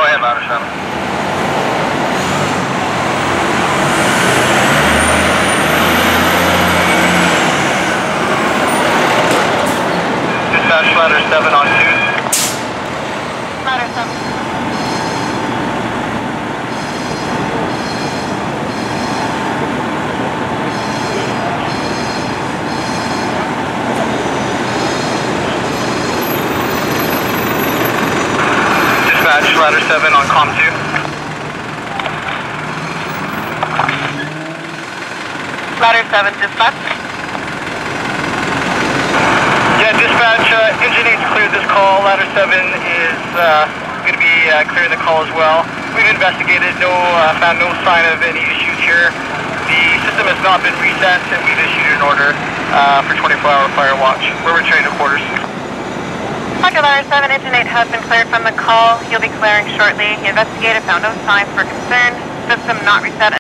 ahead, ladder 7. Dispatch ladder 7 on 2. Ladder 7. Dispatch ladder 7 on comm 2. Ladder 7, dispatch. Yeah, dispatch, engine 8's cleared this call. Ladder 7 is going to be clearing the call as well. We've investigated, found no sign of any issues here. The system has not been reset, and we've issued an order for 24-hour fire watch. We're returning to quarters. Roger, Ladder 7, engine 8 has been cleared from the call. You'll be clearing shortly. He investigated, found no signs for concern. System not reset.